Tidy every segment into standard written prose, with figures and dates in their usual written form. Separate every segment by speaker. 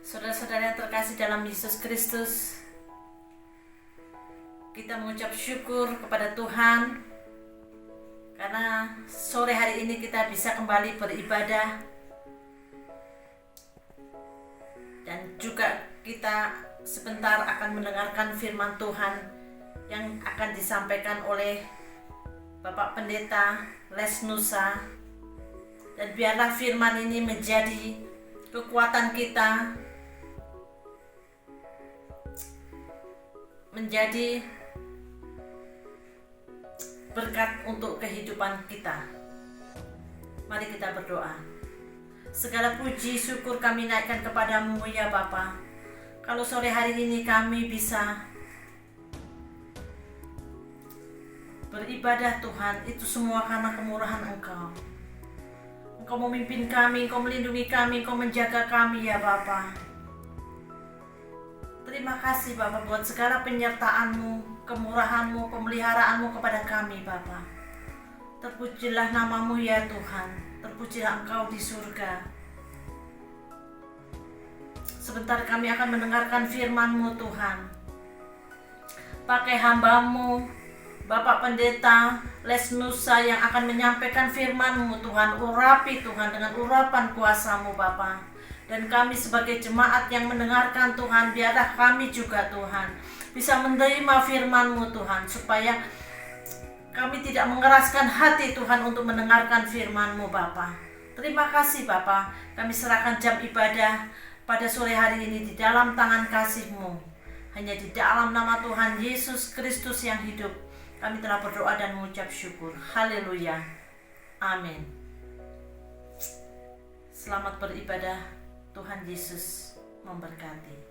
Speaker 1: Saudara-saudara yang terkasih dalam Yesus Kristus, kita mengucap syukur kepada Tuhan karena sore hari ini kita bisa kembali beribadah, dan juga kita sebentar akan mendengarkan firman Tuhan yang akan disampaikan oleh Bapak Pendeta Les Nusa. Dan biarlah firman ini menjadi kekuatan kita, menjadi berkat untuk kehidupan kita. Mari kita berdoa. Segala puji syukur kami naikkan kepadamu ya Bapa. Kalau sore hari ini kami bisa beribadah Tuhan, itu semua karena kemurahan Engkau. Engkau memimpin kami, Engkau melindungi kami, Engkau menjaga kami ya Bapa. Terima kasih Bapa buat segala penyertaan-Mu, kemurahan-Mu, pemeliharaanmu kepada kami Bapa. Terpujilah nama-Mu ya Tuhan, terpujilah Engkau di surga. Sebentar kami akan mendengarkan firman-Mu Tuhan. Pakai hamba-Mu, Bapak Pendeta Les Nusa yang akan menyampaikan firman-Mu Tuhan. Urapi Tuhan dengan urapan kuasa-Mu Bapa. Dan kami sebagai jemaat yang mendengarkan Tuhan, biarlah kami juga Tuhan bisa menerima firman-Mu Tuhan, supaya kami tidak mengeraskan hati Tuhan untuk mendengarkan firman-Mu Bapa. Terima kasih Bapa, kami serahkan jam ibadah pada sore hari ini di dalam tangan kasih-Mu. Hanya di dalam nama Tuhan Yesus Kristus yang hidup kami telah berdoa dan mengucap syukur. Haleluya. Amin. Selamat beribadah. Tuhan Yesus memberkati.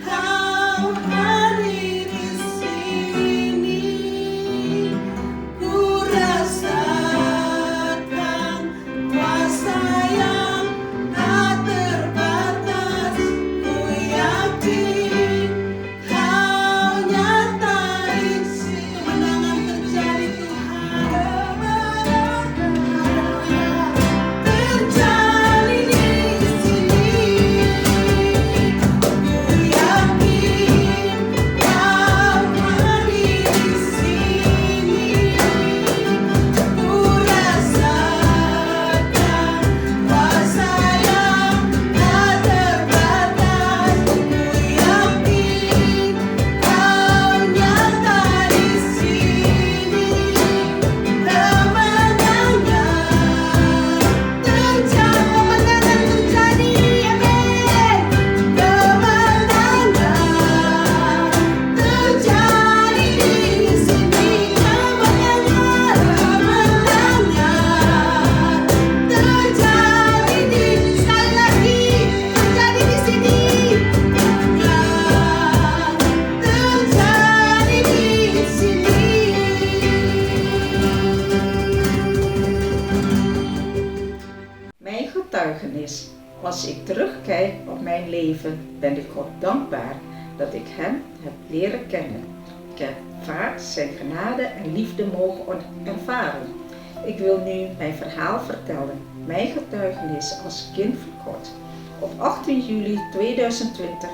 Speaker 2: Kau hadir di sini, ku rasakan kuasa yang tak terbatas. Ku yakin Kau nyata di sini. Kemenangan terjadi Tuhan. Terjadi di sini. Ku yakin Kau hadir di sini. Ku rasakan kuasa yang tak terbatas. Ku yakin Kau nyata di sini. Kemenangan terjadi, amin. Kemenangan terjadi di sini. Kemenangan terjadi di, sekali lagi terjadi di sini. Terjadi di sini.
Speaker 3: Mijn getuigenis. Als ik terugkijk op mijn leven, ben ik God dankbaar dat ik Hem heb leren kennen. Ik heb vaak Zijn genade en liefde mogen ervaren. Ik wil nu mijn verhaal vertellen, mijn getuigenis als kind van God. Op 18 juli 2020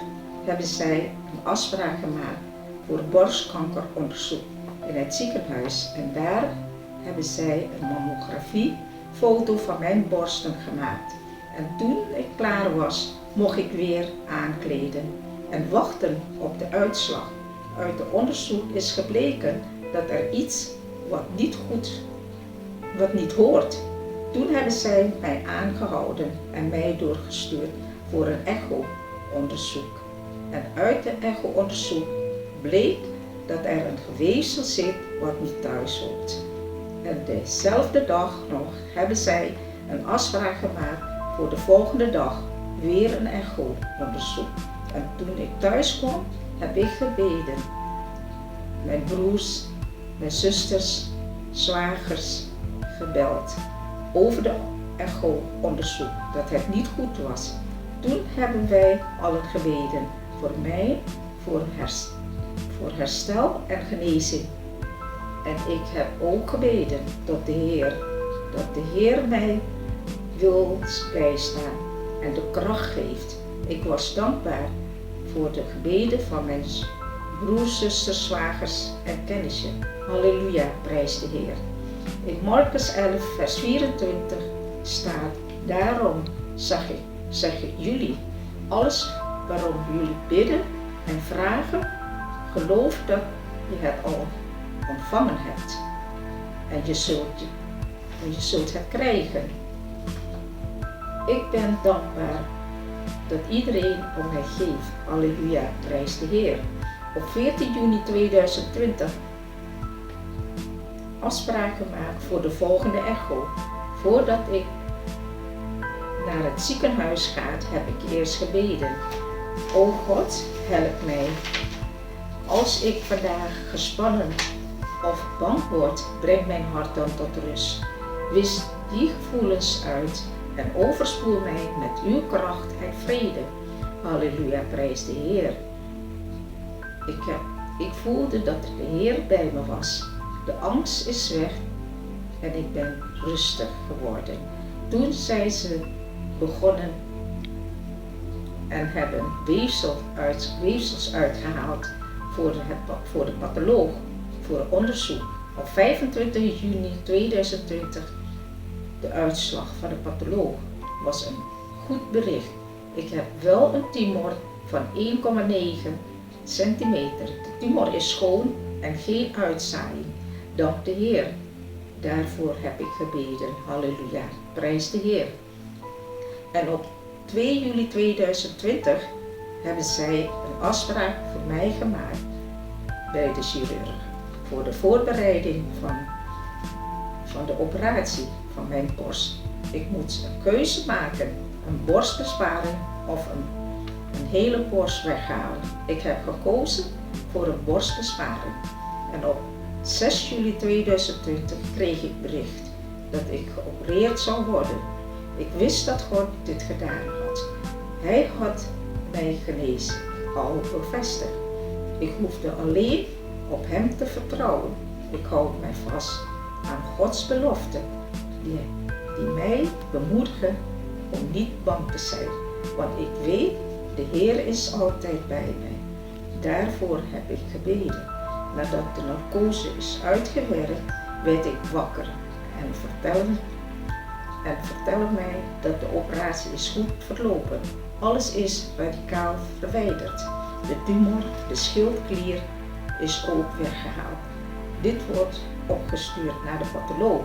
Speaker 3: hebben zij een afspraak gemaakt voor borstkankeronderzoek in het ziekenhuis. En daar hebben zij een mammografiefoto van mijn borsten gemaakt. En toen ik klaar was, mocht ik weer aankleden en wachten op de uitslag. Uit het onderzoek is gebleken dat er iets wat niet hoort. Toen hebben zij mij aangehouden en mij doorgestuurd voor een echo-onderzoek. En uit de echo-onderzoek bleek dat er een geweefsel zit wat niet thuis hoort. En dezelfde dag nog hebben zij een afspraak gemaakt voor de volgende dag weer een echo-onderzoek. En toen ik thuis kwam, heb ik gebeden. Mijn broers, mijn zusters, zwagers gebeld over de echo-onderzoek, dat het niet goed was. Toen hebben wij allen gebeden voor mij, voor herstel en genezing. En ik heb ook gebeden tot de Heer, dat de Heer mij wil bijstaan en de kracht geeft. Ik was dankbaar voor de gebeden van mijn broers, zusters, zwagers en kennissen. Halleluja, prijs de Heer. In Marcus 11, vers 24 staat: daarom zeg ik jullie, alles waarom jullie bidden en vragen, geloof dat je het al ontvangen hebt. En je zult het krijgen. Ik ben dankbaar dat iedereen om mij geeft. Halleluja, prijs de Heer. Op 14 juni 2020 afspraken gemaakt voor de volgende echo. Voordat ik naar het ziekenhuis ga, heb ik eerst gebeden. O God, help mij. Als ik vandaag gespannen of bang word, breng mijn hart dan tot rust. Wis die gevoelens uit en overspoel mij met uw kracht en vrede. Halleluja, prijs de Heer. Ik voelde dat de Heer bij me was. De angst is weg en ik ben rustig geworden. Toen zijn ze begonnen en hebben weefsels uitgehaald voor de patholoog, voor een onderzoek. Op 25 juni 2020 de uitslag van de patholoog was een goed bericht. Ik heb wel een tumor van 1,9 centimeter. De tumor is schoon en geen uitzaaiing. Dank de Heer. Daarvoor heb ik gebeden. Halleluja. Prijs de Heer. En op 2 juli 2020 hebben zij een afspraak voor mij gemaakt bij de chirurg. Voor de voorbereiding van de operatie van mijn borst. Ik moet een keuze maken. Een borstbesparing of een een hele borst weghalen. Ik heb gekozen voor een borstbesparing. En op 6 juli 2020 kreeg ik bericht dat ik geopereerd zou worden. Ik wist dat God dit gedaan had. Hij had mij genezen, al bevestigd. Ik hoefde alleen op hem te vertrouwen. Ik houd mij vast aan Gods beloften die mij bemoedigen om niet bang te zijn. Want ik weet, de Heer is altijd bij mij. Daarvoor heb ik gebeden. Nadat de narcose is uitgewerkt, werd ik wakker en vertelde mij dat de operatie is goed verlopen. Alles is radicaal verwijderd. De tumor, de schildklier, is ook weggehaald. Dit wordt opgestuurd naar de patholoog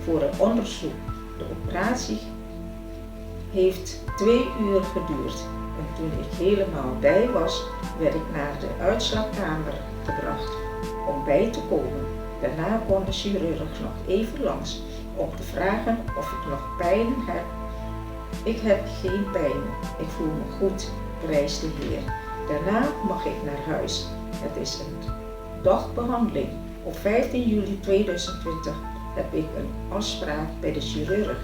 Speaker 3: voor een onderzoek. De operatie heeft 2 uur geduurd. En toen ik helemaal bij was, werd ik naar de uitslagkamer gebracht om bij te komen. Daarna kwam de chirurg nog even langs om te vragen of ik nog pijn heb. Ik heb geen pijn. Ik voel me goed, prijs de Heer. Daarna mag ik naar huis. Het is een dagbehandeling. Op 15 juli 2020 heb ik een afspraak bij de chirurg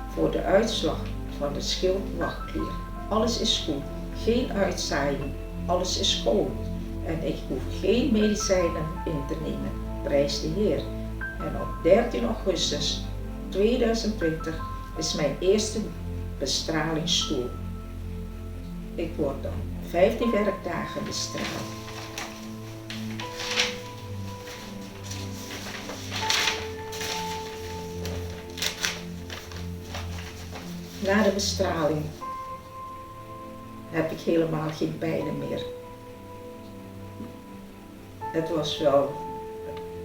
Speaker 3: voor de uitslag van de schildwachtklier. Alles is goed, geen uitzaaiing, alles is schoon en ik hoef geen medicijnen in te nemen, prijs de Heer. En op 13 augustus 2020 is mijn eerste bestralingsstoel. Ik word dan 15 werkdagen bestraald. Na de bestraling heb ik helemaal geen pijn meer. Het was wel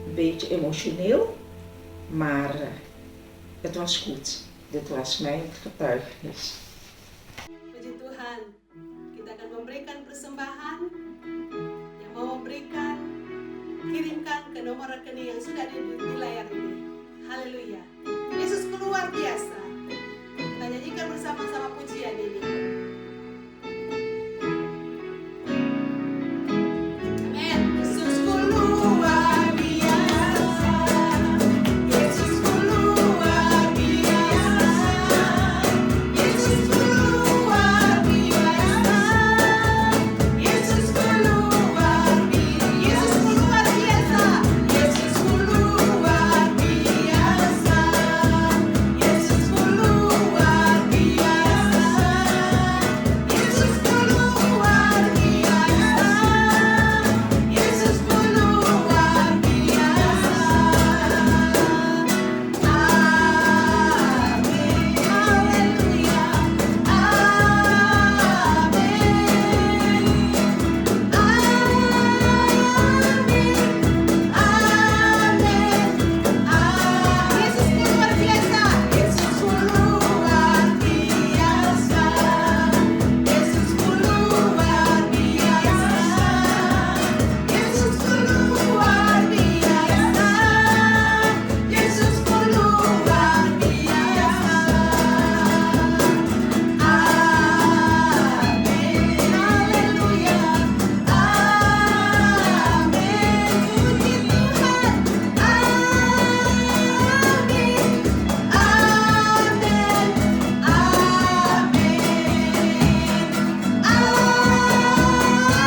Speaker 3: een beetje emotioneel, maar het was goed. Dit was mijn getuigenis.
Speaker 2: Puji Tuhan, kita akan memberikan persembahan yang mau memberikan, kirimkan ke nomor rekening yang sudah di layar ini. Haleluya. Yesus luar biasa. Kita nyanyikan bersama-sama pujian ini. Amin. Yesusku luar biasa. Yesusku luar biasa. Yesusku luar biasa. Yesusku luar biasa. Yesusku luar biasa. Yesusku luar biasa. Yesusku luar biasa. Yesusku luar biasa. Yesusku luar biasa.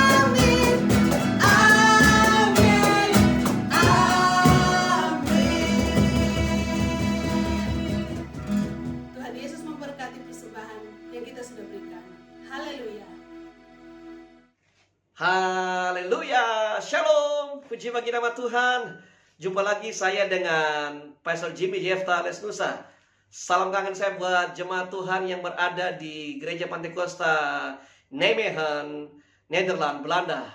Speaker 2: Amin. Haleluya. Tuhan Yesus memberkati persembahan yang kita sudah berikan. Haleluya.
Speaker 4: Haleluya, shalom, puji bagi nama Tuhan. Jumpa lagi saya dengan Pastor Jimmy Jefta Lesnusa. Salam kangen saya buat jemaat Tuhan yang berada di Gereja Pantekosta Nijmegen, Nederland, Belanda.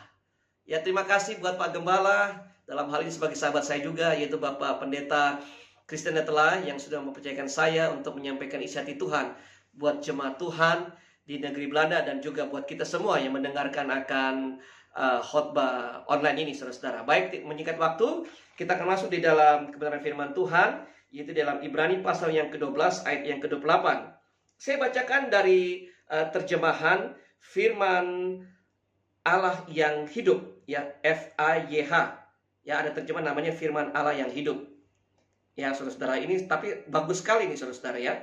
Speaker 4: Ya, terima kasih buat Pak Gembala, dalam hal ini sebagai sahabat saya juga, yaitu Bapak Pendeta Kristen Netela yang sudah mempercayakan saya untuk menyampaikan isi hati Tuhan buat jemaat Tuhan di negeri Belanda dan juga buat kita semua yang mendengarkan akan khotbah online ini, saudara-saudara. Baik, menyingkat waktu, kita akan masuk di dalam kebenaran firman Tuhan, yaitu dalam Ibrani pasal yang ke-12 ayat yang ke-28. Saya bacakan dari terjemahan firman Allah yang hidup, ya, FAYH. Ya, ada terjemahan namanya firman Allah yang hidup. Ya, saudara-saudara, ini tapi bagus sekali nih saudara-saudara ya.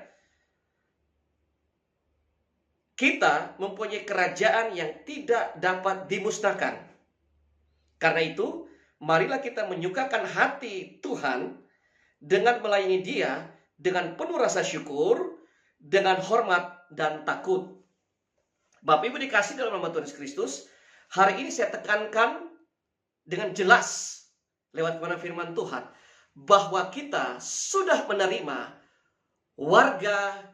Speaker 4: Kita mempunyai kerajaan yang tidak dapat dimusnahkan. Karena itu, marilah kita menyukakan hati Tuhan dengan melayani Dia dengan penuh rasa syukur, dengan hormat dan takut. Bapak Ibu dikasih dalam nama Tuhan Yesus Kristus, hari ini saya tekankan dengan jelas lewat firman Tuhan bahwa kita sudah menerima warga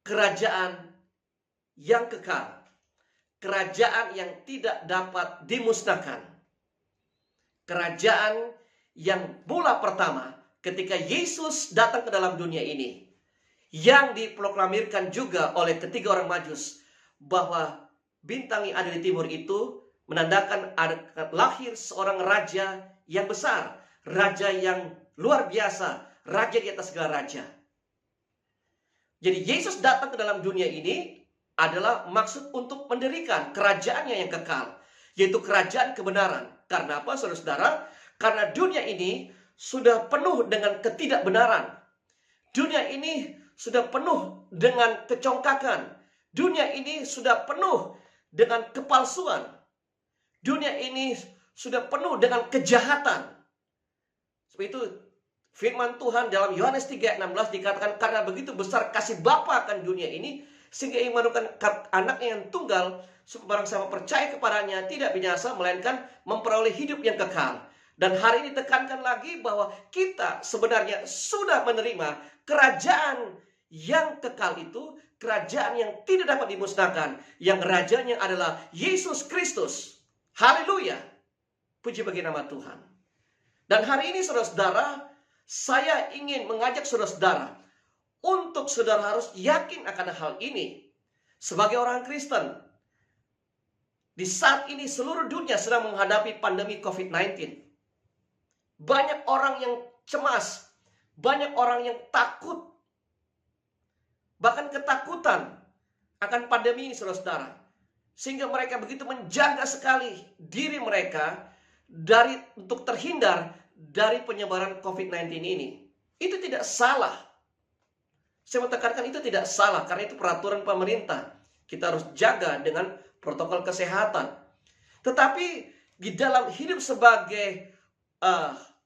Speaker 4: kerajaan yang kekal, kerajaan yang tidak dapat dimusnahkan, kerajaan yang mula pertama ketika Yesus datang ke dalam dunia ini, yang diproklamirkan juga oleh ketiga orang Majus bahwa bintang yang ada di timur itu menandakan ada lahir seorang raja yang besar, raja yang luar biasa, raja di atas segala raja. Jadi Yesus datang ke dalam dunia ini adalah maksud untuk mendirikan kerajaannya yang kekal, yaitu kerajaan kebenaran. Karena apa, saudara-saudara? Karena dunia ini sudah penuh dengan ketidakbenaran. Dunia ini sudah penuh dengan kecongkakan. Dunia ini sudah penuh dengan kepalsuan. Dunia ini sudah penuh dengan kejahatan. Seperti itu firman Tuhan dalam Yohanes 3:16 dikatakan, karena begitu besar kasih Bapa akan dunia ini, sehingga ia menurunkan anaknya yang tunggal, supaya barang siapa percaya kepadanya tidak binasa, melainkan memperoleh hidup yang kekal. Dan hari ini tekankan lagi bahwa kita sebenarnya sudah menerima kerajaan yang kekal itu, kerajaan yang tidak dapat dimusnahkan, yang rajanya adalah Yesus Kristus. Haleluya. Puji bagi nama Tuhan. Dan hari ini saudara-saudara, saya ingin mengajak saudara-saudara untuk saudara harus yakin akan hal ini. Sebagai orang Kristen, di saat ini seluruh dunia sedang menghadapi pandemi COVID-19. Banyak orang yang cemas, banyak orang yang takut, bahkan ketakutan akan pandemi ini saudara-saudara. Sehingga mereka begitu menjaga sekali diri mereka untuk terhindar dari penyebaran COVID-19 ini. Itu tidak salah. Saya mau tekankan itu tidak salah, karena itu peraturan pemerintah. Kita harus jaga dengan protokol kesehatan. Tetapi di dalam hidup sebagai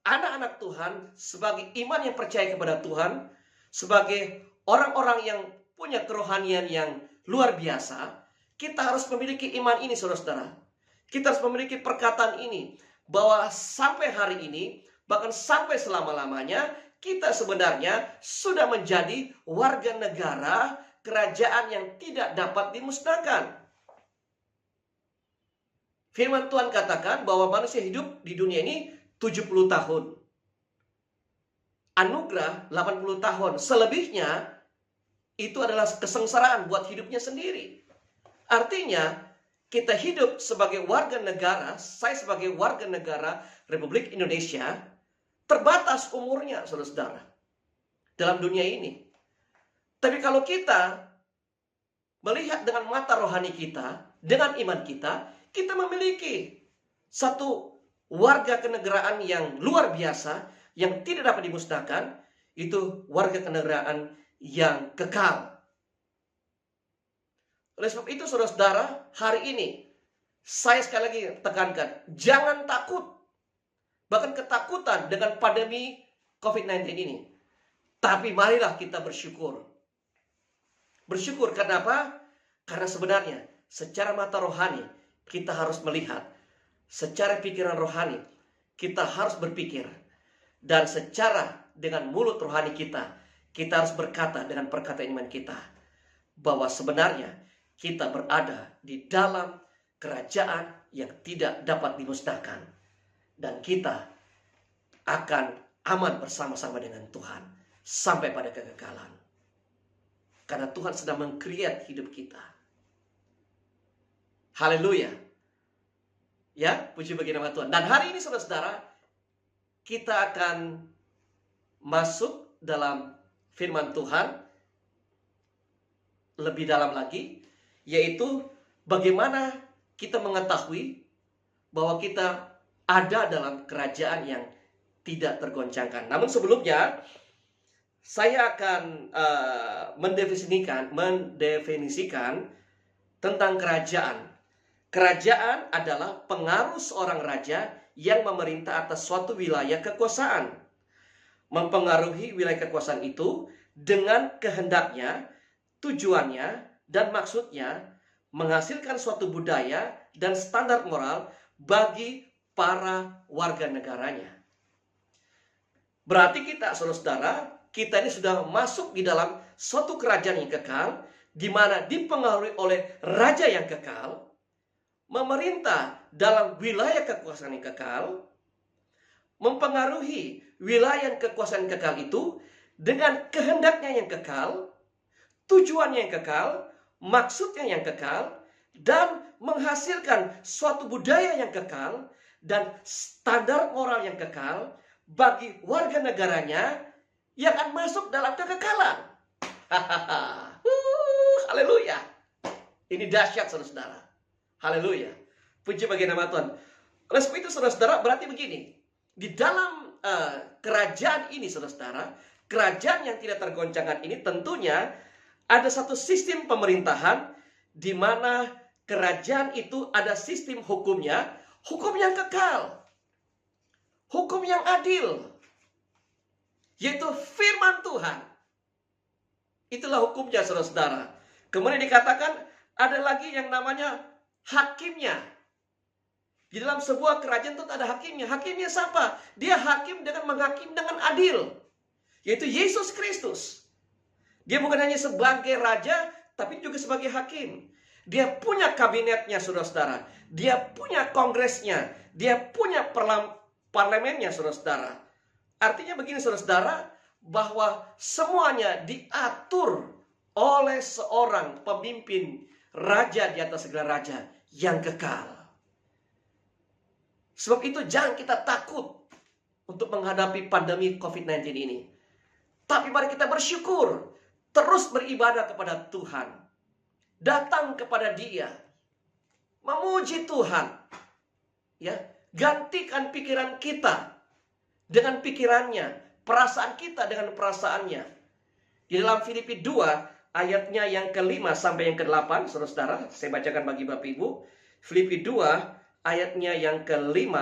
Speaker 4: anak-anak Tuhan, sebagai iman yang percaya kepada Tuhan, sebagai orang-orang yang punya kerohanian yang luar biasa, kita harus memiliki iman ini, saudara-saudara. Kita harus memiliki perkataan ini, bahwa sampai hari ini, bahkan sampai selama-lamanya, kita sebenarnya sudah menjadi warga negara kerajaan yang tidak dapat dimusnahkan. Firman Tuhan katakan bahwa manusia hidup di dunia ini 70 tahun. Anugerah 80 tahun. Selebihnya itu adalah kesengsaraan buat hidupnya sendiri. Artinya kita hidup sebagai warga negara, saya sebagai warga negara Republik Indonesia, terbatas umurnya, saudara-saudara, dalam dunia ini. Tapi kalau kita melihat dengan mata rohani kita, dengan iman kita, kita memiliki satu warga kenegaraan yang luar biasa, yang tidak dapat dimusnahkan, itu warga kenegaraan yang kekal. Oleh sebab itu, saudara-saudara, hari ini saya sekali lagi tekankan, jangan takut. Bahkan ketakutan dengan pandemi COVID-19 ini. Tapi marilah kita bersyukur. Bersyukur karena apa? Karena sebenarnya secara mata rohani kita harus melihat. Secara pikiran rohani kita harus berpikir. Dan secara dengan mulut rohani kita harus berkata dengan perkataan iman kita, bahwa sebenarnya kita berada di dalam kerajaan yang tidak dapat dimusnahkan. Dan kita akan aman bersama-sama dengan Tuhan sampai pada kekekalan. Karena Tuhan sedang meng-create hidup kita. Haleluya. Ya, puji bagi nama Tuhan. Dan hari ini saudara-saudara, kita akan masuk dalam firman Tuhan lebih dalam lagi, yaitu bagaimana kita mengetahui bahwa kita ada dalam kerajaan yang tidak tergoncangkan. Namun sebelumnya, saya akan mendefinisikan tentang kerajaan. Kerajaan adalah pengaruh seorang raja yang memerintah atas suatu wilayah kekuasaan. Mempengaruhi wilayah kekuasaan itu dengan kehendaknya, tujuannya, dan maksudnya menghasilkan suatu budaya dan standar moral bagi para warga negaranya. Berarti kita, saudara-saudara, kita ini sudah masuk di dalam suatu kerajaan yang kekal, di mana dipengaruhi oleh raja yang kekal, memerintah dalam wilayah kekuasaan yang kekal, mempengaruhi wilayah kekuasaan yang kekal itu dengan kehendaknya yang kekal, tujuannya yang kekal, maksudnya yang kekal, dan menghasilkan suatu budaya yang kekal dan standar moral yang kekal bagi warga negaranya yang akan masuk dalam kekekalan. Haleluya. Ini dahsyat, saudara-saudara. Haleluya. Puji bagi nama Tuhan. Oleh sebab itu, saudara-saudara, berarti begini. Di dalam kerajaan ini, saudara-saudara, kerajaan yang tidak tergoncangkan ini tentunya ada satu sistem pemerintahan di mana kerajaan itu ada sistem hukumnya, hukum yang kekal, hukum yang adil, yaitu firman Tuhan. Itulah hukumnya, saudara-saudara. Kemudian dikatakan ada lagi yang namanya hakimnya. Di dalam sebuah kerajaan itu ada hakimnya. Hakimnya siapa? Dia hakim dengan menghakim dengan adil, yaitu Yesus Kristus. Dia bukan hanya sebagai raja, tapi juga sebagai hakim. Dia punya kabinetnya, saudara-saudara. Dia punya kongresnya. Dia punya parlemennya, saudara-saudara. Artinya begini, saudara-saudara, bahwa semuanya diatur oleh seorang pemimpin raja di atas segala raja yang kekal. Sebab itu jangan kita takut untuk menghadapi pandemi COVID-19 ini. Tapi mari kita bersyukur, terus beribadah kepada Tuhan, datang kepada Dia, memuji Tuhan. Ya, gantikan pikiran kita dengan pikirannya, perasaan kita dengan perasaannya. Di dalam Filipi 2 ayatnya yang ke-5 sampai yang ke-8, saudara-saudara, saya bacakan bagi Bapak Ibu. Filipi 2 ayatnya yang ke-5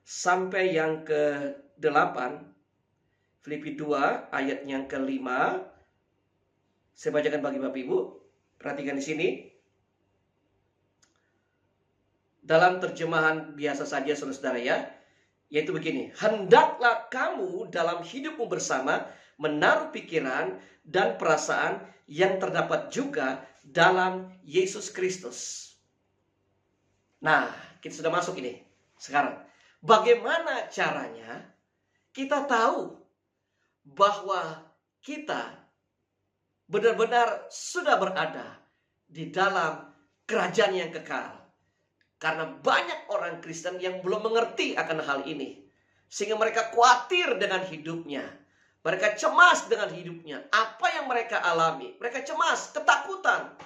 Speaker 4: sampai yang ke-8. Filipi 2 ayat yang ke-5. Saya bacakan bagi Bapak Ibu. Perhatikan di sini. Dalam terjemahan biasa saja, saudara-saudara, ya. Yaitu begini. Hendaklah kamu dalam hidupmu bersama menaruh pikiran dan perasaan yang terdapat juga dalam Yesus Kristus. Nah, kita sudah masuk ini sekarang. Bagaimana caranya kita tahu bahwa kita benar-benar sudah berada di dalam kerajaan yang kekal? Karena banyak orang Kristen yang belum mengerti akan hal ini, sehingga mereka khawatir dengan hidupnya. Mereka cemas dengan hidupnya. Apa yang mereka alami? Mereka cemas, ketakutan.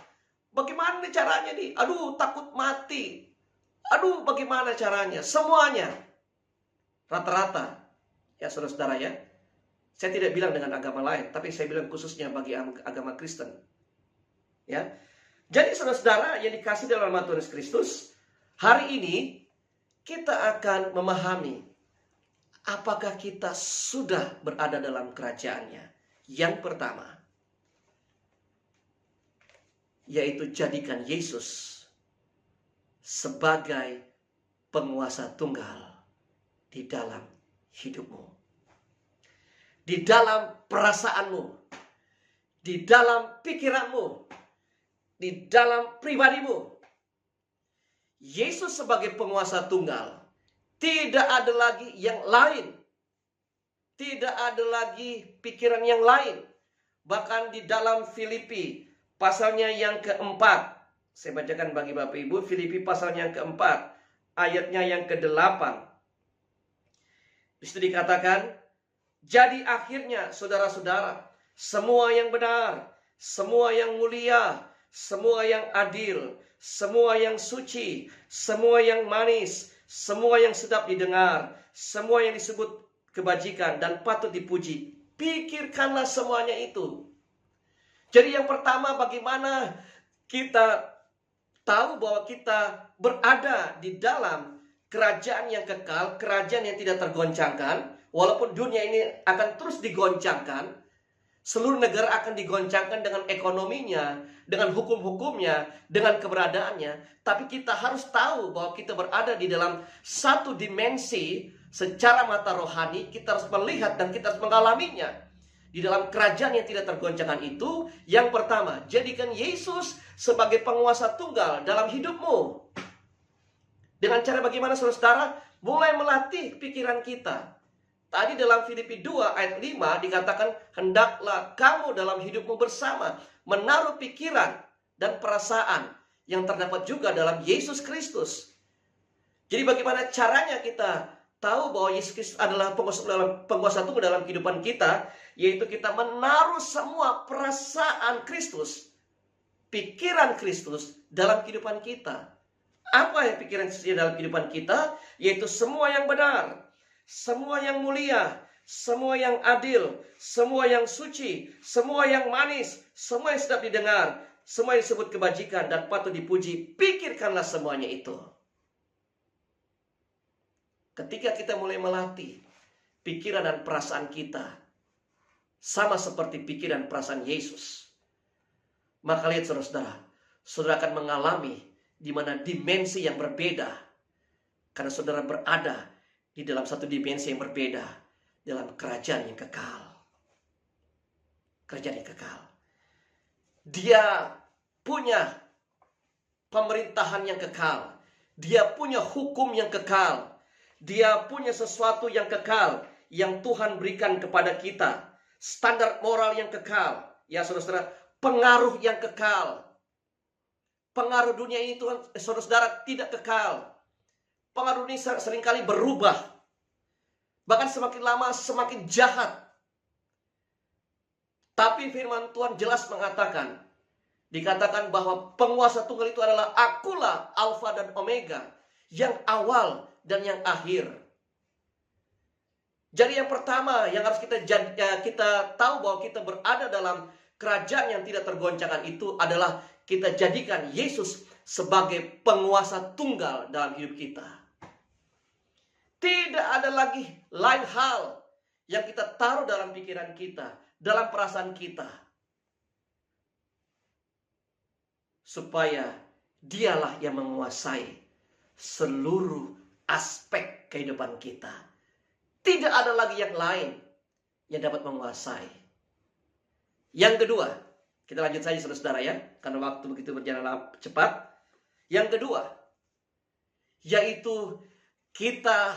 Speaker 4: Bagaimana nih caranya nih? Aduh, takut mati. Aduh, bagaimana caranya? Semuanya. Rata-rata. Ya, saudara-saudara, ya. Saya tidak bilang dengan agama lain, tapi saya bilang khususnya bagi agama Kristen. Ya. Jadi, saudara-saudara yang dikasih dalam nama Tuhan Yesus Kristus, hari ini kita akan memahami apakah kita sudah berada dalam kerajaannya. Yang pertama, yaitu jadikan Yesus sebagai penguasa tunggal di dalam hidupmu, di dalam perasaanmu, di dalam pikiranmu, di dalam pribadimu. Yesus sebagai penguasa tunggal. Tidak ada lagi yang lain. Tidak ada lagi pikiran yang lain. Bahkan di dalam Filipi pasalnya yang keempat. Saya bacakan bagi Bapak Ibu. Filipi pasalnya yang keempat. Ayatnya yang ke-8. Di situ dikatakan, jadi akhirnya saudara-saudara, semua yang benar, semua yang mulia, semua yang adil, semua yang suci, semua yang manis, semua yang sedap didengar, semua yang disebut kebajikan dan patut dipuji. Pikirkanlah semuanya itu. Jadi yang pertama, bagaimana kita tahu bahwa kita berada di dalam kerajaan yang kekal, kerajaan yang tidak tergoncangkan. Walaupun dunia ini akan terus digoncangkan, seluruh negara akan digoncangkan dengan ekonominya, dengan hukum-hukumnya, dengan keberadaannya. Tapi kita harus tahu bahwa kita berada di dalam satu dimensi secara mata rohani. Kita harus melihat dan kita harus mengalaminya. Di dalam kerajaan yang tidak tergoncangkan itu, yang pertama, jadikan Yesus sebagai penguasa tunggal dalam hidupmu. Dengan cara bagaimana, saudara? Mulai melatih pikiran kita. Tadi dalam Filipi 2 ayat 5 dikatakan, hendaklah kamu dalam hidupmu bersama menaruh pikiran dan perasaan yang terdapat juga dalam Yesus Kristus. Jadi bagaimana caranya kita tahu bahwa Yesus Kristus adalah penguasa tunggal dalam kehidupan kita, yaitu kita menaruh semua perasaan Kristus, pikiran Kristus dalam kehidupan kita. Apa yang pikiran Kristus dalam kehidupan kita? Yaitu semua yang benar, semua yang mulia, semua yang adil, semua yang suci, semua yang manis, semua yang sedap didengar, semua yang disebut kebajikan dan patut dipuji. Pikirkanlah semuanya itu. Ketika kita mulai melatih pikiran dan perasaan kita sama seperti pikiran dan perasaan Yesus, maka lihat saudara, saudara akan mengalami di mana dimensi yang berbeda, karena saudara berada di dalam satu dimensi yang berbeda, dalam kerajaan yang kekal. Kerajaan yang kekal. Dia punya pemerintahan yang kekal. Dia punya hukum yang kekal. Dia punya sesuatu yang kekal yang Tuhan berikan kepada kita. Standar moral yang kekal. Ya saudara-saudara, pengaruh yang kekal. Pengaruh dunia ini Tuhan, saudara-saudara, tidak kekal. Pengaruh ini seringkali berubah. Bahkan semakin lama semakin jahat. Tapi firman Tuhan jelas mengatakan, dikatakan bahwa penguasa tunggal itu adalah akulah Alfa dan Omega, yang awal dan yang akhir. Jadi yang pertama yang harus kita tahu bahwa kita berada dalam kerajaan yang tidak tergoncangkan itu adalah kita jadikan Yesus sebagai penguasa tunggal dalam hidup kita. Tidak ada lagi lain hal yang kita taruh dalam pikiran kita, dalam perasaan kita, supaya dialah yang menguasai seluruh aspek kehidupan kita. Tidak ada lagi yang lain yang dapat menguasai. Yang kedua, kita lanjut saja saudara-saudara ya, karena waktu begitu berjalan cepat. Yang kedua, yaitu kita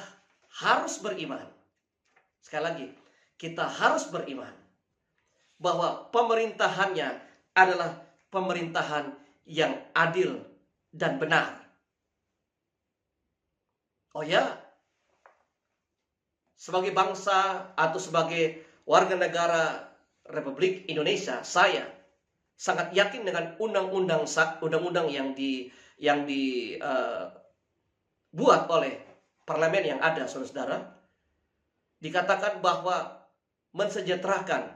Speaker 4: harus beriman. Sekali lagi, kita harus beriman bahwa pemerintahannya adalah pemerintahan yang adil dan benar. Oh ya, sebagai bangsa atau sebagai warga negara Republik Indonesia, saya sangat yakin dengan undang-undang yang dibuat oleh parlemen yang ada, saudara-saudara. Dikatakan bahwa mensejahterakan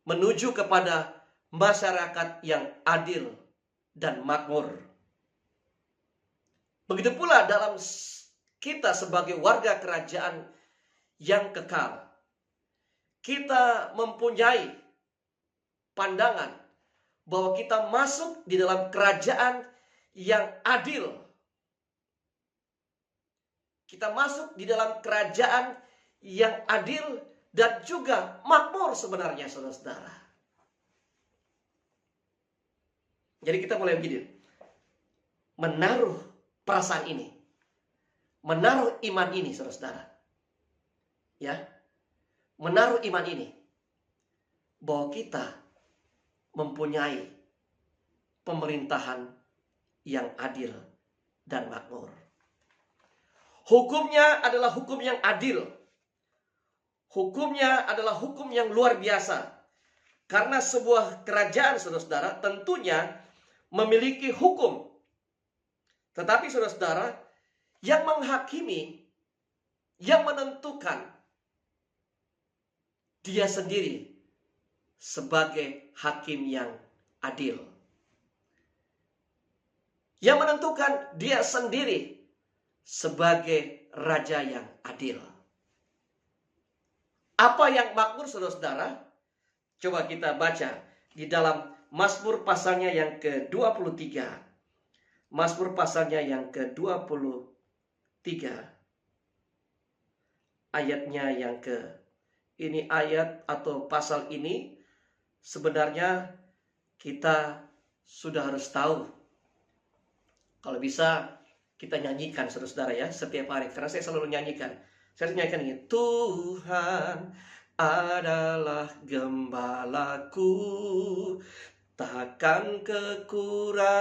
Speaker 4: menuju kepada masyarakat yang adil dan makmur. Begitu pula dalam kita sebagai warga kerajaan yang kekal, kita mempunyai pandangan bahwa kita masuk di dalam kerajaan yang adil. Kita masuk di dalam kerajaan yang adil dan juga makmur sebenarnya, saudara-saudara. Jadi kita mulai begini, menaruh perasaan ini, menaruh iman ini, saudara-saudara. Ya, menaruh iman ini bahwa kita mempunyai pemerintahan yang adil dan makmur. Hukumnya adalah hukum yang adil. Hukumnya adalah hukum yang luar biasa. Karena sebuah kerajaan, saudara-saudara, tentunya memiliki hukum Tetapi saudara-saudara, yang menghakimi, yang menentukan, dia sendiri sebagai hakim yang adil. Yang menentukan, dia sendiri sebagai raja yang adil. Apa yang makmur, saudara-saudara? Coba kita baca di dalam Mazmur pasalnya yang ke-23. Mazmur pasalnya yang ke-23. Ayatnya yang ini ayat atau pasal ini sebenarnya kita sudah harus tahu. Kalau bisa kita nyanyikan, saudara-saudara ya, setiap hari. Karena saya selalu nyanyikan. Saya nyanyikan ini. Tuhan adalah gembalaku, takkan kekurangan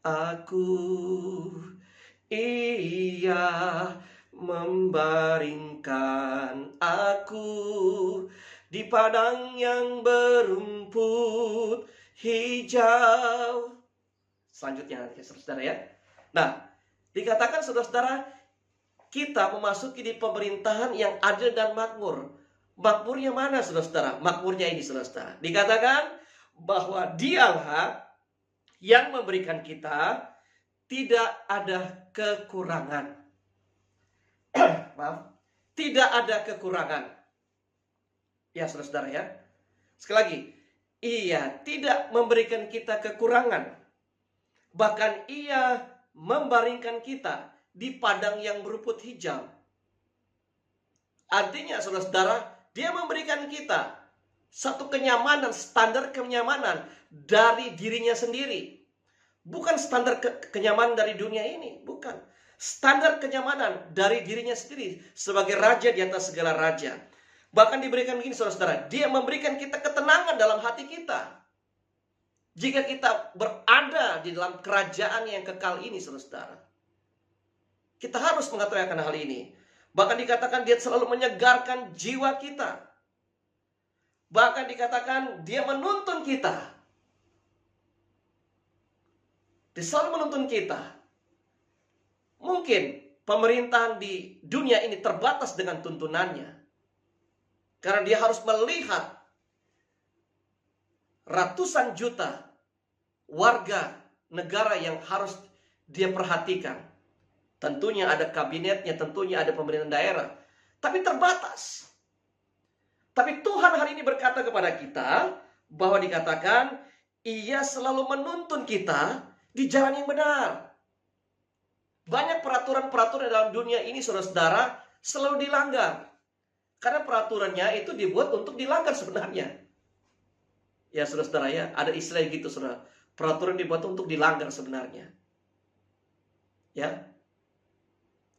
Speaker 4: aku. Ia membaringkan aku di padang yang berumput hijau. Selanjutnya nanti saudara ya. Nah, dikatakan saudara-saudara, kita memasuki di pemerintahan yang adil dan makmur. Makmurnya mana saudara-saudara? Makmurnya ini saudara-saudara. Dikatakan bahwa dialah yang memberikan kita tidak ada kekurangan. Maaf, tidak ada kekurangan. Ya saudara-saudara ya. Sekali lagi, ia tidak memberikan kita kekurangan. Bahkan ia membaringkan kita di padang yang berumput hijau. Artinya saudara-saudara, dia memberikan kita satu kenyamanan, standar kenyamanan dari dirinya sendiri. Bukan standar kenyamanan dari dunia ini, bukan. Standar kenyamanan dari dirinya sendiri sebagai raja di atas segala raja. Bahkan diberikan begini saudara-saudara, dia memberikan kita ketenangan dalam hati kita. Jika kita berada di dalam kerajaan yang kekal ini, saudara-saudara, kita harus mengetahui akan hal ini. Bahkan dikatakan dia selalu menyegarkan jiwa kita. Bahkan dikatakan dia menuntun kita. Dia selalu menuntun kita. Mungkin pemerintahan di dunia ini terbatas dengan tuntunannya. Karena dia harus melihat ratusan juta warga negara yang harus dia perhatikan. Tentunya ada kabinetnya, tentunya ada pemerintahan daerah. Tapi terbatas. Tapi Tuhan hari ini berkata kepada kita bahwa dikatakan ia selalu menuntun kita di jalan yang benar. Banyak peraturan-peraturan dalam dunia ini saudara-saudara selalu dilanggar. Karena peraturannya itu dibuat untuk dilanggar sebenarnya. Ya saudara-saudara ya, ada istilah gitu saudara. Peraturan dibuat untuk dilanggar sebenarnya. Ya.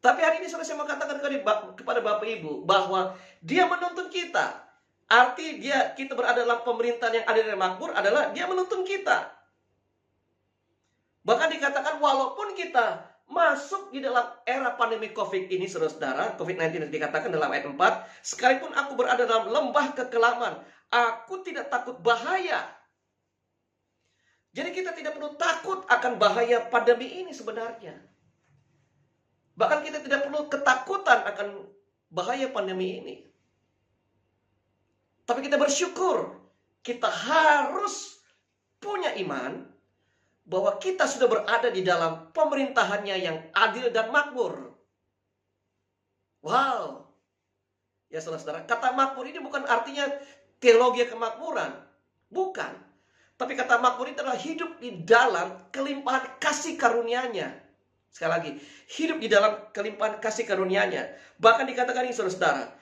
Speaker 4: Tapi hari ini saudara saya mau katakan kepada Bapak Ibu bahwa dia menuntun kita. Arti kita berada dalam pemerintahan yang adil dan makmur adalah dia menuntun kita. Bahkan dikatakan walaupun kita masuk di dalam era pandemi COVID ini saudara-saudara, COVID-19 dikatakan dalam ayat 4, sekalipun aku berada dalam lembah kekelaman, aku tidak takut bahaya. Jadi kita tidak perlu takut akan bahaya pandemi ini sebenarnya. Bahkan kita tidak perlu ketakutan akan bahaya pandemi ini. Tapi kita bersyukur, kita harus punya iman bahwa kita sudah berada di dalam pemerintahannya yang adil dan makmur. Wow. Ya saudara-saudara, kata makmur ini bukan artinya teologi kemakmuran. Bukan. Tapi kata makmur itu adalah hidup di dalam kelimpahan kasih karunia-Nya. Sekali lagi, hidup di dalam kelimpahan kasih karunia-Nya. Bahkan dikatakan ini saudara-saudara,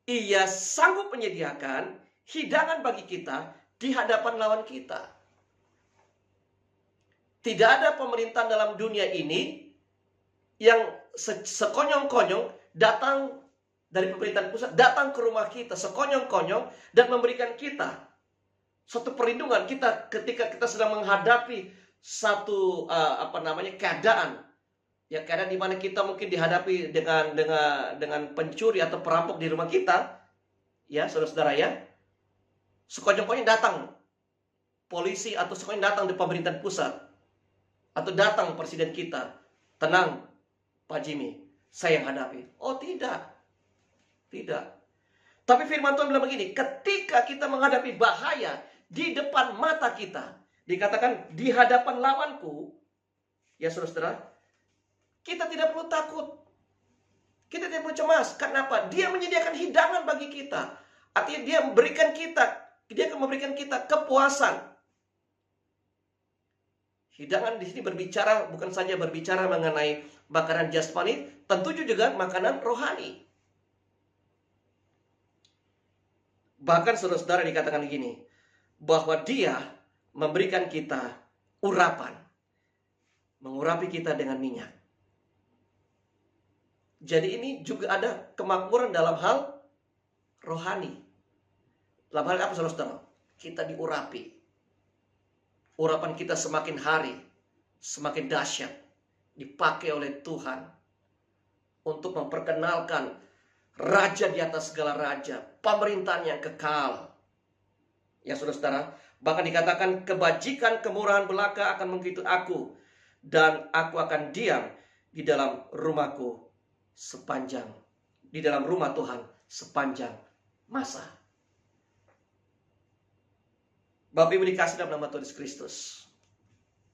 Speaker 4: ia sanggup menyediakan hidangan bagi kita di hadapan lawan kita. Tidak ada pemerintahan dalam dunia ini yang sekonyong-konyong datang dari pemerintahan pusat, datang ke rumah kita sekonyong-konyong dan memberikan kita satu perlindungan kita ketika kita sedang menghadapi satu keadaan. Ya, keadaan di mana kita mungkin dihadapi dengan pencuri atau perampok di rumah kita. Ya, saudara-saudara ya. Sekonyong-konyong datang polisi atau sekonyong datang di pemerintahan pusat Atau datang presiden kita, tenang Pak Jimmy, saya yang hadapi. Oh tidak. Tidak. Tapi firman Tuhan bilang begini, ketika kita menghadapi bahaya di depan mata kita, dikatakan di hadapan lawanku, ya saudara, kita tidak perlu takut. Kita tidak perlu cemas. Kenapa? Dia menyediakan hidangan bagi kita. Artinya dia akan memberikan kita kepuasan. Hidangan di sini bukan saja berbicara mengenai makanan jasmani, tentu juga makanan rohani. Bahkan saudara-saudara dikatakan begini, bahwa dia memberikan kita urapan, mengurapi kita dengan minyak. Jadi ini juga ada kemakmuran dalam hal rohani. Dalam hal apa saudara-saudara? Kita diurapi. Urapan kita semakin hari, semakin dahsyat, dipakai oleh Tuhan untuk memperkenalkan Raja di atas segala raja, pemerintahan yang kekal. Ya saudara-saudara, bahkan dikatakan kebajikan kemurahan belaka akan mengikuti aku, dan aku akan diam di dalam rumahku di dalam rumah Tuhan sepanjang masa. Bapak Ibu dikasih dalam nama Tuhan Yesus Kristus.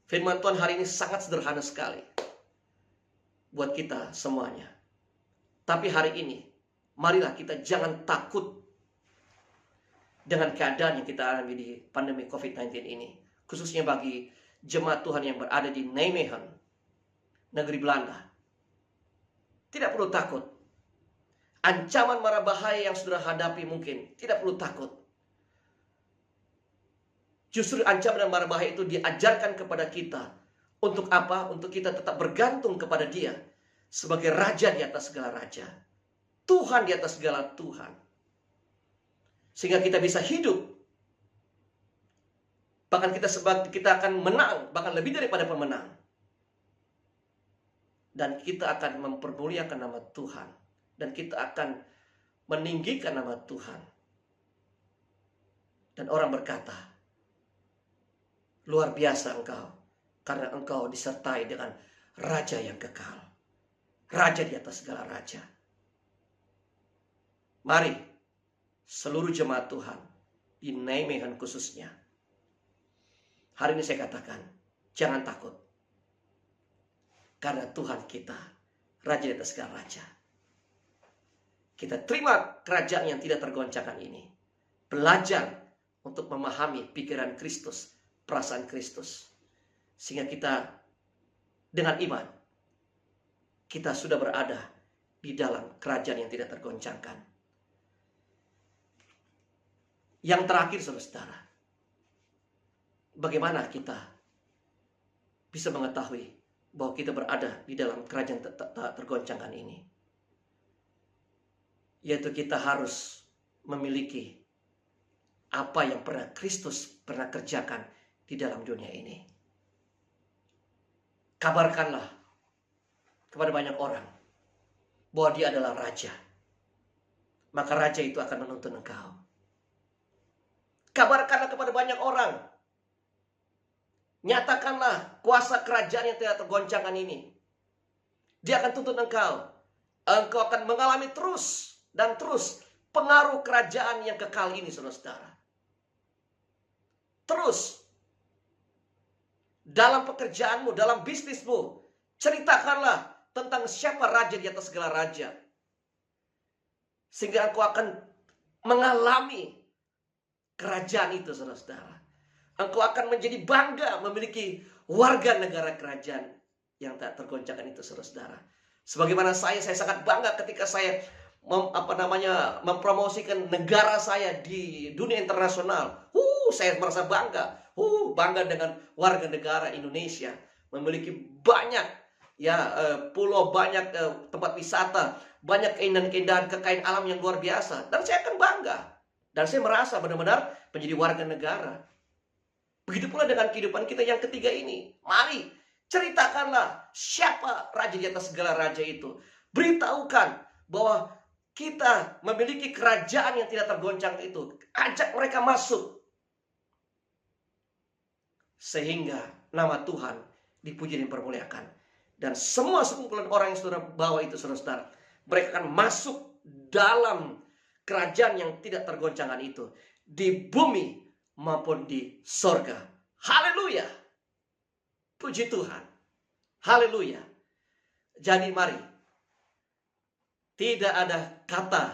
Speaker 4: Firman Tuhan hari ini sangat sederhana sekali buat kita semuanya. Tapi hari ini, marilah kita jangan takut dengan keadaan yang kita alami di pandemi COVID-19 ini. Khususnya bagi jemaat Tuhan yang berada di Nijmegen, negeri Belanda. Tidak perlu takut. Ancaman mara bahaya yang sudah hadapi mungkin tidak perlu takut. Justru ancaman dan mara bahaya itu diajarkan kepada kita. Untuk apa? Untuk kita tetap bergantung kepada Dia sebagai Raja di atas segala raja. Tuhan di atas segala Tuhan. Sehingga kita bisa hidup. Bahkan kita akan menang, bahkan lebih daripada pemenang. Dan kita akan mempermuliakan nama Tuhan. Dan kita akan meninggikan nama Tuhan. Dan orang berkata, luar biasa engkau, karena engkau disertai dengan Raja yang kekal. Raja di atas segala raja. Mari, seluruh jemaat Tuhan, di Nijmegen khususnya. Hari ini saya katakan, jangan takut. Karena Tuhan kita, Raja di atas segala raja. Kita terima kerajaan yang tidak tergoncangkan ini. Belajar untuk memahami pikiran Kristus, perasaan Kristus. Sehingga kita dengan iman, kita sudah berada di dalam kerajaan yang tidak tergoncangkan. Yang terakhir saudara-saudara, bagaimana kita bisa mengetahui bahwa kita berada di dalam kerajaan tak tergoncangkan ini? Yaitu kita harus memiliki apa yang Kristus pernah kerjakan di dalam dunia ini. Kabarkanlah kepada banyak orang bahwa Dia adalah Raja. Maka Raja itu akan menuntun engkau. Kabarkanlah kepada banyak orang. Nyatakanlah kuasa kerajaan yang tidak tergoncangkan ini. Dia akan tuntun engkau. Engkau akan mengalami terus dan terus pengaruh kerajaan yang kekal ini, saudara-saudara. Terus dalam pekerjaanmu, dalam bisnismu, ceritakanlah tentang siapa Raja di atas segala raja. Sehingga engkau akan mengalami kerajaan itu, saudara-saudara. Engkau akan menjadi bangga memiliki warga negara kerajaan yang tak tergoncangkan itu, saudara-saudara. Sebagaimana saya sangat bangga ketika saya mempromosikan negara saya di dunia internasional. Saya merasa bangga. Bangga dengan warga negara Indonesia. Memiliki banyak pulau, banyak tempat wisata, banyak keindahan-keindahan kekayaan alam yang luar biasa. Dan saya akan bangga. Dan saya merasa benar-benar menjadi warga negara. Begitu pula dengan kehidupan kita yang ketiga ini. Mari, ceritakanlah siapa Raja di atas segala raja itu. Beritahukan bahwa kita memiliki kerajaan yang tidak tergoncang itu. Ajak mereka masuk. Sehingga nama Tuhan dipuji dan dipermuliakan. Dan semua sekumpulan orang yang saudara bawa itu, saudara-saudara, mereka akan masuk dalam kerajaan yang tidak tergoncangkan itu, di bumi maupun di sorga. Haleluya. Puji Tuhan. Haleluya. Jadi mari, tidak ada kata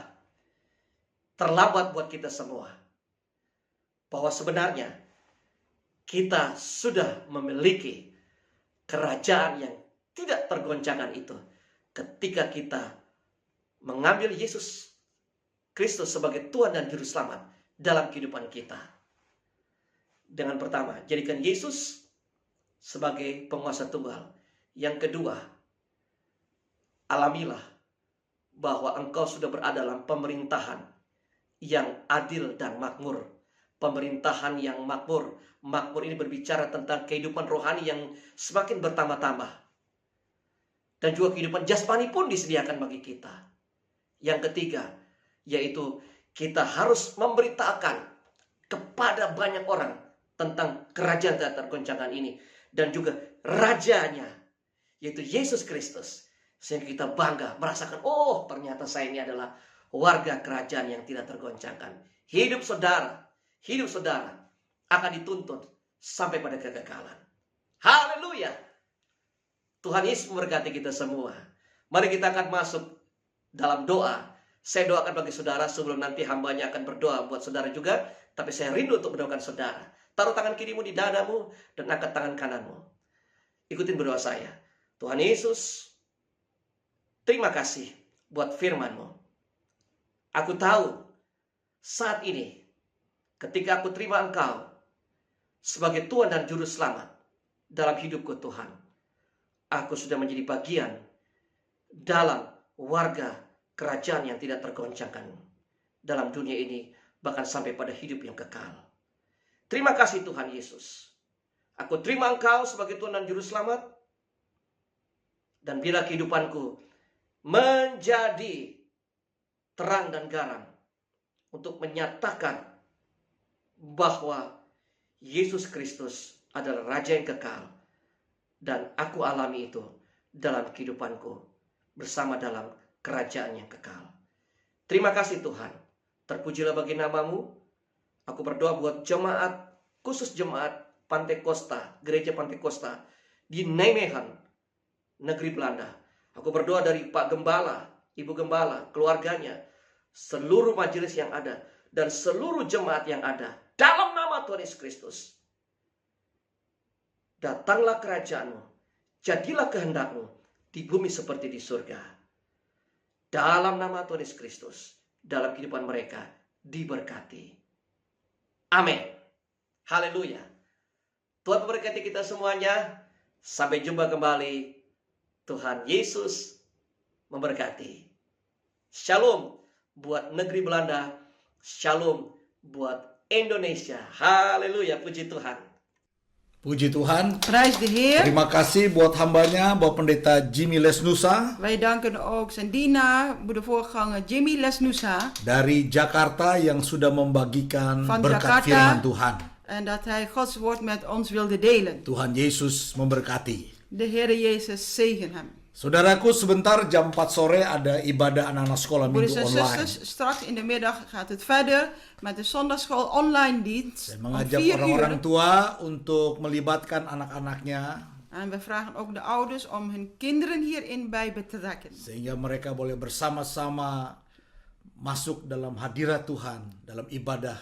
Speaker 4: terlambat buat kita semua. Bahwa sebenarnya kita sudah memiliki kerajaan yang tidak tergoncangkan itu ketika kita mengambil Yesus Kristus sebagai Tuhan dan Juru Selamat dalam kehidupan kita. Dengan pertama, jadikan Yesus sebagai penguasa tunggal. Yang kedua, alamilah bahwa engkau sudah berada dalam pemerintahan yang adil dan makmur. Pemerintahan yang makmur. Makmur ini berbicara tentang kehidupan rohani yang semakin bertambah-tambah. Dan juga kehidupan jasmani pun disediakan bagi kita. Yang ketiga, yaitu kita harus memberitakan kepada banyak orang tentang kerajaan tak tergoncangkan ini. Dan juga rajanya, yaitu Yesus Kristus. Sehingga kita bangga merasakan, oh ternyata saya ini adalah warga kerajaan yang tidak tergoncangkan. Hidup saudara akan dituntut sampai pada kekekalan. Haleluya. Tuhan Yesus memberkati kita semua. Mari kita akan masuk dalam doa. Saya doakan bagi saudara sebelum nanti hambanya akan berdoa buat saudara juga. Tapi saya rindu untuk mendoakan saudara. Taruh tangan kirimu di dadamu dan angkat tangan kananmu. Ikutin berdoa saya. Tuhan Yesus, terima kasih buat firman-Mu. Aku tahu saat ini ketika aku terima Engkau sebagai Tuhan dan Juru Selamat dalam hidupku Tuhan, aku sudah menjadi bagian dalam warga kerajaan yang tidak tergoncangkan dalam dunia ini, bahkan sampai pada hidup yang kekal. Terima kasih Tuhan Yesus. Aku terima Engkau sebagai Tuhan dan Juru Selamat. Dan bila kehidupanku menjadi terang dan garam untuk menyatakan bahwa Yesus Kristus adalah Raja yang kekal. Dan aku alami itu dalam kehidupanku bersama dalam kerajaan yang kekal. Terima kasih Tuhan. Terpujilah bagi nama-Mu. Aku berdoa buat jemaat, khusus jemaat Pantai Kosta, Gereja Pantai Kosta di Nijmegen, negeri Belanda. Aku berdoa dari Pak Gembala, Ibu Gembala, keluarganya, seluruh majelis yang ada, dan seluruh jemaat yang ada. Dalam nama Tuhan Yesus Kristus. Datanglah kerajaan-Mu, jadilah kehendak-Mu di bumi seperti di surga. Dalam nama Tuhan Yesus Kristus, dalam kehidupan mereka diberkati. Amin. Haleluya. Tuhan memberkati kita semuanya. Sampai jumpa kembali. Tuhan Yesus memberkati. Shalom buat negeri Belanda. Shalom buat Indonesia. Haleluya. Puji Tuhan.
Speaker 5: Puji Tuhan.
Speaker 6: Prijs de Heer.
Speaker 5: Terima kasih buat hambanya, Bapak Pendeta Jimmy Lesnusa
Speaker 6: Wij danken ook zijn dienaar, de voorganger Jimmy Lesnusa,
Speaker 5: dari Jakarta yang sudah membagikan
Speaker 6: Van
Speaker 5: berkat
Speaker 6: Jakarta.
Speaker 5: firman Tuhan.
Speaker 6: en dat hij Gods woord met ons wilde delen.
Speaker 5: Tuhan Yesus memberkati.
Speaker 6: De Heere Jezus zegen hem.
Speaker 5: Saudaraku, sebentar jam 4 sore ada ibadah anak-anak sekolah
Speaker 6: Broeders
Speaker 5: minggu
Speaker 6: en
Speaker 5: online.
Speaker 6: zusters, straks in de middag gaat het verder met de zondagschool online dienst
Speaker 5: Saya
Speaker 6: om
Speaker 5: mengajak
Speaker 6: 4
Speaker 5: orang-orang
Speaker 6: uur.
Speaker 5: tua untuk melibatkan anak-anaknya
Speaker 6: En we vragen ook de ouders om hun kinderen hierin bij te betrekken.
Speaker 5: sehingga mereka boleh bersama-sama masuk dalam hadirat Tuhan dalam ibadah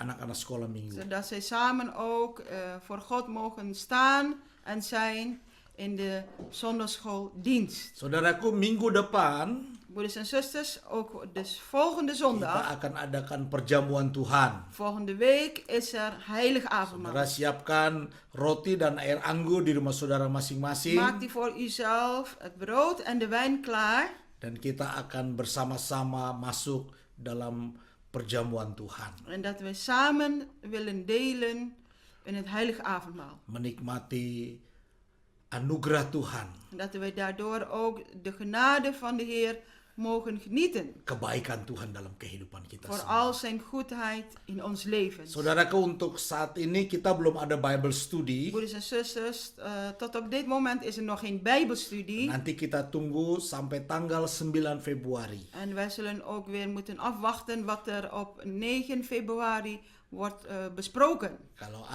Speaker 5: anak-anak sekolah minggu.
Speaker 6: Zodat zij samen ook voor God mogen staan en zijn in de zondagschooldienst.
Speaker 5: Saudaraku, minggu depan
Speaker 6: Broeders en zusters, ook dus volgende
Speaker 5: kita
Speaker 6: zondag,
Speaker 5: akan adakan perjamuan Tuhan.
Speaker 6: volgende week is er heilig
Speaker 5: Saudara
Speaker 6: avondmaal.
Speaker 5: siapkan roti dan air anggur di rumah saudara masing-masing.
Speaker 6: Maak die voor uzelf het brood en de wijn klaar.
Speaker 5: Dan kita akan bersama-sama masuk dalam perjamuan Tuhan.
Speaker 6: En dat we samen willen delen in het heilig avondmaal.
Speaker 5: Menikmati anugerah Tuhan.
Speaker 6: En dat we daardoor ook de genade van de Heer mogen genieten.
Speaker 5: kebaikan Tuhan dalam kehidupan kita
Speaker 6: Voor
Speaker 5: semua.
Speaker 6: al zijn goedheid in ons leven.
Speaker 5: Saudaraku, untuk saat ini kita belum ada Bible study.
Speaker 6: Broeders en zusters, tot op dit moment is er nog geen Bijbelstudie.
Speaker 5: Nanti kita tunggu sampai tanggal 9 Februari.
Speaker 6: En wij zullen ook weer moeten afwachten wat er op 9 februari wordt besproken.
Speaker 5: Kalau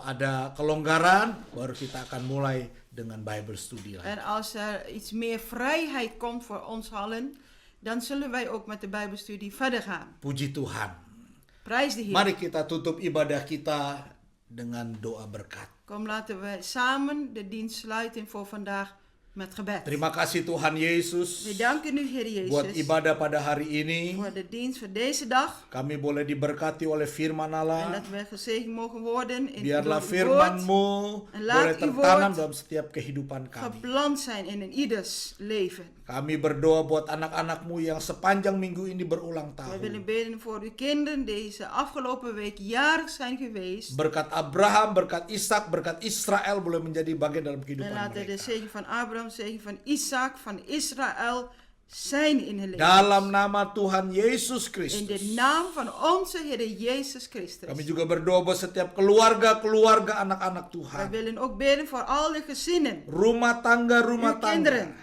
Speaker 5: ada kelonggaran, baru kita akan mulai dengan Bible study lagi.
Speaker 6: En als er iets meer vrijheid komt voor ons allen, dan zullen wij ook met de Bijbelstudie verder gaan.
Speaker 5: Puji Tuhan.
Speaker 6: Prijs de Heer.
Speaker 5: Mari kita tutup ibadah kita dengan doa berkat.
Speaker 6: Kom, laten we samen de dienst sluiten voor vandaag met gebed.
Speaker 5: Terima kasih Tuhan Yesus
Speaker 6: We danken u, Heer
Speaker 5: buat
Speaker 6: Jezus,
Speaker 5: ibadah pada hari ini.
Speaker 6: voor de dienst voor deze dag.
Speaker 5: Kami boleh diberkati oleh firman
Speaker 6: En
Speaker 5: Allah.
Speaker 6: dat we gezegend mogen worden in
Speaker 5: Biarlah
Speaker 6: door uw woord,
Speaker 5: firman-Mu
Speaker 6: En laat
Speaker 5: boleh
Speaker 6: uw
Speaker 5: tertanam
Speaker 6: woord
Speaker 5: dalam setiap kehidupan kami.
Speaker 6: geplant zijn in een ieders leven.
Speaker 5: Kami berdoa buat anak-anak-Mu yang sepanjang minggu ini berulang
Speaker 6: We willen
Speaker 5: tahun.
Speaker 6: bidden voor uw kinderen deze afgelopen week jarig zijn geweest.
Speaker 5: Berkat Abraham, berkat Ishak, berkat Israel boleh menjadi bagian dalam
Speaker 6: En
Speaker 5: kehidupan
Speaker 6: laten de
Speaker 5: mereka.
Speaker 6: zegen van Abraham, zegen van Isaac, van Israël zijn in hun leven.
Speaker 5: Dalam nama Tuhan Yesus
Speaker 6: In
Speaker 5: Kristus.
Speaker 6: de naam van onze Heer Jezus Christus.
Speaker 5: Kami juga berdoa buat setiap keluarga-keluarga anak-anak
Speaker 6: We
Speaker 5: Tuhan.
Speaker 6: willen ook bidden voor alle gezinnen.
Speaker 5: Rumah tangga
Speaker 6: Uw kinderen.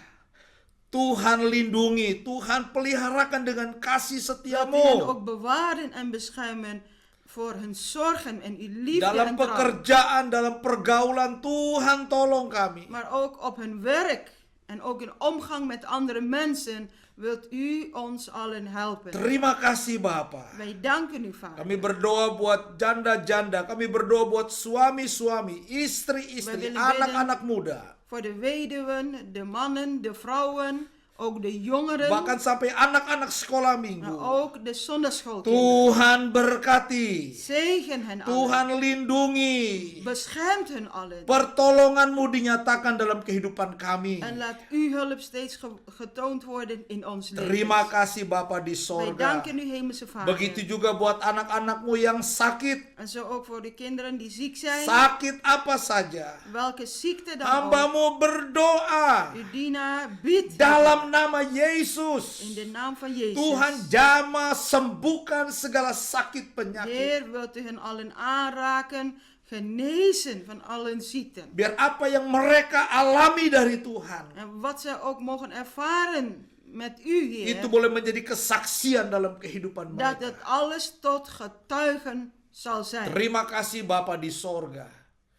Speaker 5: Tuhan lindungi, Tuhan peliharakan dengan kasih
Speaker 6: Dat u hen
Speaker 5: setiamu.
Speaker 6: ook bewaren en beschermen voor hun zorgen en uw liefde
Speaker 5: Dalam
Speaker 6: en trouw.
Speaker 5: pekerjaan, dalam pergaulan, Tuhan tolong kami.
Speaker 6: Maar ook op hun werk en ook in omgang met andere mensen wilt u ons allen helpen.
Speaker 5: Terima kasih Bapa.
Speaker 6: Wij danken u, Vader.
Speaker 5: Kami berdoa buat janda-janda, kami berdoa buat suami-suami, istri-istri,
Speaker 6: We willen
Speaker 5: anak-anak muda.
Speaker 6: Voor de weduwen, de mannen, de vrouwen, ook de jongeren,
Speaker 5: Bahkan sampai anak-anak sekolah
Speaker 6: maar
Speaker 5: minggu.
Speaker 6: ook de zondagschoolkinderen.
Speaker 5: Tuhan berkati.
Speaker 6: Zegen hen allen.
Speaker 5: Tuhan lindungi.
Speaker 6: Beschermt hen allen.
Speaker 5: Pertolongan-Mu dinyatakan dalam kehidupan kami.
Speaker 6: En laat uw hulp steeds getoond worden in ons leven.
Speaker 5: Terima kasih Bapa di
Speaker 6: Wij
Speaker 5: sorga.
Speaker 6: danken u, Hemelse Vader.
Speaker 5: Begitu juga buat anak-anak-Mu yang sakit.
Speaker 6: En zo ook voor de kinderen die ziek zijn.
Speaker 5: Sakit apa saja.
Speaker 6: Welke ziekte dan ook.
Speaker 5: Hamba-Mu berdoa.
Speaker 6: Uw dienaar biedt
Speaker 5: Dalam nama Yesus.
Speaker 6: in de naam van Jezus.
Speaker 5: Tuhan jamah sembuhkan segala sakit penyakit.
Speaker 6: Heer, wilt u hen allen aanraken, genezen van allen ziekten.
Speaker 5: Biar apa yang mereka alami dari Tuhan.
Speaker 6: En wat zij ook mogen ervaren met u, Heer.
Speaker 5: Itu boleh menjadi kesaksian dalam kehidupan
Speaker 6: Dat
Speaker 5: mereka.
Speaker 6: het alles tot getuigen zal zijn.
Speaker 5: Terima kasih Bapa di sorga.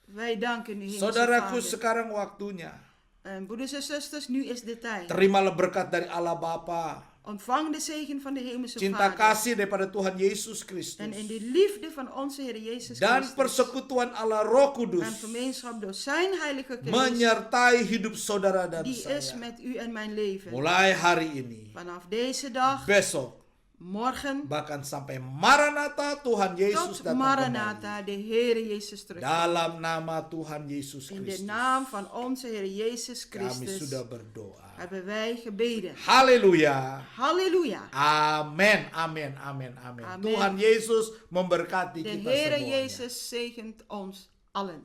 Speaker 6: Wij danken u, Hemelse
Speaker 5: Saudaraku,
Speaker 6: Vader.
Speaker 5: sekarang waktunya.
Speaker 6: En broeders en zusters, nu is de tijd.
Speaker 5: Terimalah berkat dari Allah Bapa.
Speaker 6: Ontvang de zegen van de Hemelse
Speaker 5: Cinta
Speaker 6: Vader.
Speaker 5: kasih daripada Tuhan Yesus Kristus.
Speaker 6: En in de liefde van onze Heer Jezus
Speaker 5: Dan
Speaker 6: Christus.
Speaker 5: persekutuan Allah Roh Kudus.
Speaker 6: En gemeenschap door zijn Heilige Geest.
Speaker 5: Menyertai hidup saudara dan
Speaker 6: Die is
Speaker 5: saya.
Speaker 6: met u en mijn leven.
Speaker 5: Mulai hari ini.
Speaker 6: Vanaf deze dag,
Speaker 5: Besok.
Speaker 6: morgen,
Speaker 5: Bahkan sampai Maranatha Tuhan Yesus
Speaker 6: tot
Speaker 5: datang kembali.
Speaker 6: Maranatha, de Heer Jezus terug.
Speaker 5: Dalam nama Tuhan Yesus
Speaker 6: In de
Speaker 5: Kristus.
Speaker 6: naam van onze Heer Jezus
Speaker 5: Kami
Speaker 6: Christus
Speaker 5: sudah berdoa.
Speaker 6: hebben wij gebeden.
Speaker 5: Haleluya.
Speaker 6: Halleluja.
Speaker 5: Amin, amin, amin, amin.
Speaker 6: Amen.
Speaker 5: Tuhan Yesus memberkati
Speaker 6: De
Speaker 5: kita
Speaker 6: Heer
Speaker 5: semuanya.
Speaker 6: Jezus zegent ons allen.